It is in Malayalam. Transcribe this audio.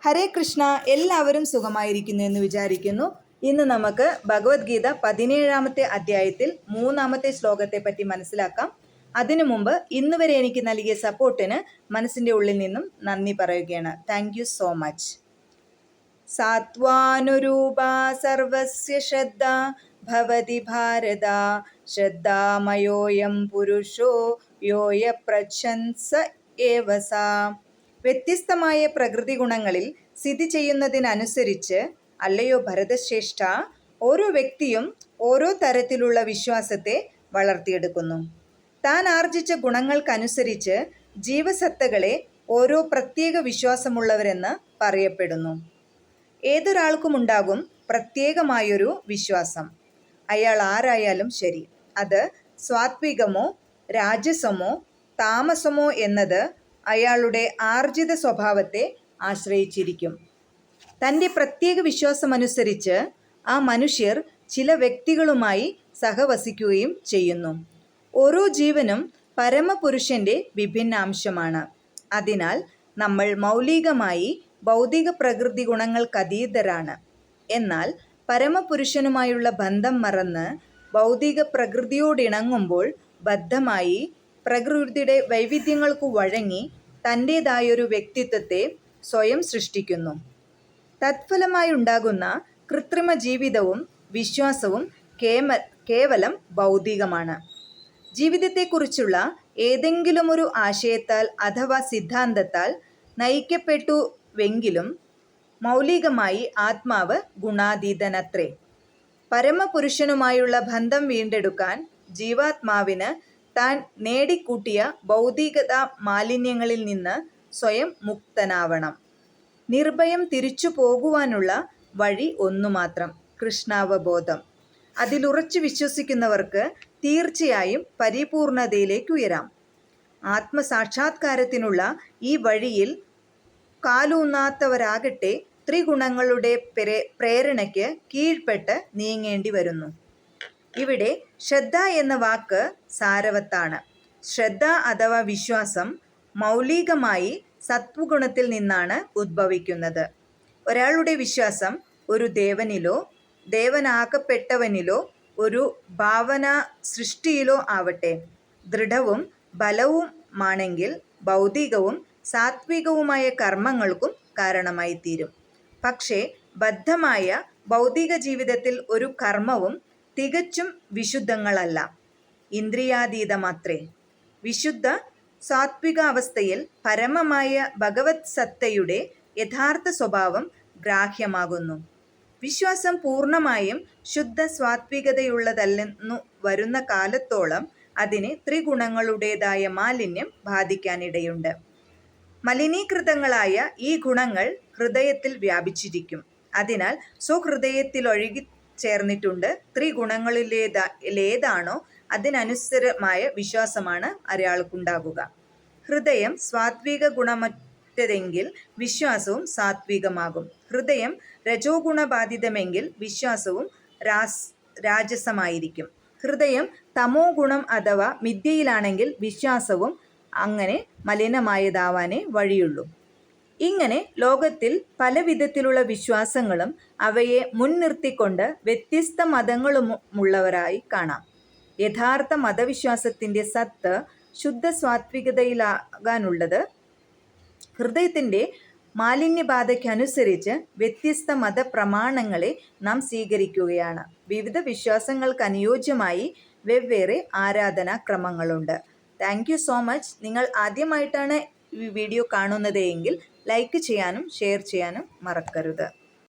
ഹരേ കൃഷ്ണ. എല്ലാവരും സുഖമായിരിക്കുന്നു എന്ന് വിചാരിക്കുന്നു. ഇന്ന് നമുക്ക് ഭഗവത്ഗീത 17-ാമത്തെ അധ്യായത്തിൽ 3-ാമത്തെ ശ്ലോകത്തെ പറ്റി മനസ്സിലാക്കാം. അതിനു മുമ്പ് ഇന്നുവരെ എനിക്ക് നൽകിയ സപ്പോർട്ടിന് മനസ്സിൻ്റെ ഉള്ളിൽ നിന്നും നന്ദി പറയുകയാണ്. Thank you so much. സാത്വാനുരൂപാ സർവസ്യ ശ്രദ്ധ ഭവതി ഭാരത ശ്രദ്ധാമയോയം പുരുഷോ യോയ പ്രശംസ ഏവസ. വ്യത്യസ്തമായ പ്രകൃതി ഗുണങ്ങളിൽ സ്ഥിതി ചെയ്യുന്നതിനനുസരിച്ച് അല്ലയോ ഭരതശ്രേഷ്ഠ, ഓരോ വ്യക്തിയും ഓരോ തരത്തിലുള്ള വിശ്വാസത്തെ വളർത്തിയെടുക്കുന്നു. താൻ ആർജിച്ച ഗുണങ്ങൾക്കനുസരിച്ച് ജീവസത്തകളെ ഓരോ പ്രത്യേക വിശ്വാസമുള്ളവരെന്ന് പറയപ്പെടുന്നു. ഏതൊരാൾക്കുമുണ്ടാകും പ്രത്യേകമായൊരു വിശ്വാസം. അയാൾ ആരായാലും ശരി, അത് സാത്വികമോ രാജസമോ താമസമോ എന്നത് അയാളുടെ ആർജിത സ്വഭാവത്തെ ആശ്രയിച്ചിരിക്കും. തൻ്റെ പ്രത്യേക വിശ്വാസമനുസരിച്ച് ആ മനുഷ്യർ ചില വ്യക്തികളുമായി സഹവസിക്കുകയും ചെയ്യുന്നു. ഓരോ ജീവനും പരമപുരുഷൻ്റെ വിഭിന്നാംശമാണ്. അതിനാൽ നമ്മൾ മൗലികമായി ഭൗതിക പ്രകൃതി ഗുണങ്ങൾക്കതീതരാണ്. എന്നാൽ പരമപുരുഷനുമായുള്ള ബന്ധം മറന്ന് ഭൗതിക പ്രകൃതിയോടിണങ്ങുമ്പോൾ ബദ്ധമായി പ്രകൃതിയുടെ വൈവിധ്യങ്ങൾക്കു വഴങ്ങി തൻ്റേതായൊരു വ്യക്തിത്വത്തെ സ്വയം സൃഷ്ടിക്കുന്നു. തത്ഫലമായുണ്ടാകുന്ന കൃത്രിമ ജീവിതവും വിശ്വാസവും കേവലം ഭൗതികമാണ്. ജീവിതത്തെക്കുറിച്ചുള്ള ഏതെങ്കിലുമൊരു ആശയത്താൽ അഥവാ സിദ്ധാന്തത്താൽ നയിക്കപ്പെട്ടുവെങ്കിലും മൗലികമായി ആത്മാവ് ഗുണാതീതനത്രേ. പരമപുരുഷനുമായുള്ള ബന്ധം വീണ്ടെടുക്കാൻ ജീവാത്മാവിന് താൻ നേടിക്കൂട്ടിയ ഭൗതികതാ മാലിന്യങ്ങളിൽ നിന്ന് സ്വയം മുക്തനാവണം. നിർഭയം തിരിച്ചു പോകുവാനുള്ള വഴി ഒന്നുമാത്രം, കൃഷ്ണാവബോധം. അതിലുറച്ചു വിശ്വസിക്കുന്നവർക്ക് തീർച്ചയായും പരിപൂർണതയിലേക്കുയരാം. ആത്മസാക്ഷാത്കാരത്തിനുള്ള ഈ വഴിയിൽ കാലൂന്നാത്തവരാകട്ടെ ത്രിഗുണങ്ങളുടെ പ്രേരണയ്ക്ക് കീഴ്പ്പെട്ട് നീങ്ങേണ്ടി വരുന്നു. ഇവിടെ ശ്രദ്ധ എന്ന വാക്ക് സാരവത്താണ്. ശ്രദ്ധ അഥവാ വിശ്വാസം മൗലികമായി സത്വഗുണത്തിൽ നിന്നാണ് ഉദ്ഭവിക്കുന്നത്. ഒരാളുടെ വിശ്വാസം ഒരു ദേവനിലോ ദേവനാക്കപ്പെട്ടവനിലോ ഒരു ഭാവനാ സൃഷ്ടിയിലോ ആവട്ടെ ദൃഢവും ബലവുമാണെങ്കിൽ ഭൗതികവും സാത്വികവുമായ കർമ്മങ്ങൾക്കും കാരണമായി തീരും. പക്ഷേ ബദ്ധമായ ഭൗതിക ജീവിതത്തിൽ ഒരു കർമ്മവും തികച്ചും വിശുദ്ധങ്ങളല്ല, ഇന്ദ്രിയാതീതമാത്രേ. വിശുദ്ധ സാത്വികാവസ്ഥയിൽ പരമമായ ഭഗവത് സത്തയുടെ യഥാർത്ഥ സ്വഭാവം ഗ്രാഹ്യമാകുന്നു. വിശ്വാസം പൂർണ്ണമായും ശുദ്ധ സാത്വികതയുള്ളതല്ലെന്നു വരുന്ന കാലത്തോളം അതിന് ത്രിഗുണങ്ങളുടേതായ മാലിന്യം ബാധിക്കാനിടയുണ്ട്. മലിനീകൃതങ്ങളായ ഈ ഗുണങ്ങൾ ഹൃദയത്തിൽ വ്യാപിച്ചിരിക്കും. അതിനാൽ സ്വഹൃദയത്തിലൊഴുകി ചേർന്നിട്ടുണ്ട്. ത്രിഗുണങ്ങളിലേതാണോ അതിനനുസരമായ വിശ്വാസമാണ് ഒരാൾക്കുണ്ടാകുക. ഹൃദയം സാത്വിക ഗുണമറ്റതെങ്കിൽ വിശ്വാസവും സാത്വികമാകും. ഹൃദയം രജോ ഗുണബാധിതമെങ്കിൽ വിശ്വാസവും രാജസമായിരിക്കും. ഹൃദയം തമോ ഗുണം അഥവാ മിഥ്യയിലാണെങ്കിൽ വിശ്വാസവും അങ്ങനെ മലിനമായതാവാനേ വഴിയുള്ളൂ. ഇങ്ങനെ ലോകത്തിൽ പല വിധത്തിലുള്ള വിശ്വാസങ്ങളും അവയെ മുൻനിർത്തിക്കൊണ്ട് വ്യത്യസ്ത മതങ്ങളുമുള്ളവരായി കാണാം. യഥാർത്ഥ മതവിശ്വാസത്തിൻ്റെ സത്ത് ശുദ്ധ സാത്വികതയിലാകാനുള്ളത് ഹൃദയത്തിൻ്റെ മാലിന്യബാധയ്ക്കനുസരിച്ച് വ്യത്യസ്ത മതപ്രമാണങ്ങളെ നാം സ്വീകരിക്കുകയാണ്. വിവിധ വിശ്വാസങ്ങൾക്ക് അനുയോജ്യമായി വെവ്വേറെ ആരാധനാക്രമങ്ങളുണ്ട്. Thank you so much. നിങ്ങൾ ആദ്യമായിട്ടാണ് ഈ വീഡിയോ കാണുന്നത് എങ്കിൽ ലൈക്ക് ചെയ്യാനും ഷെയർ ചെയ്യാനും മറക്കരുത്.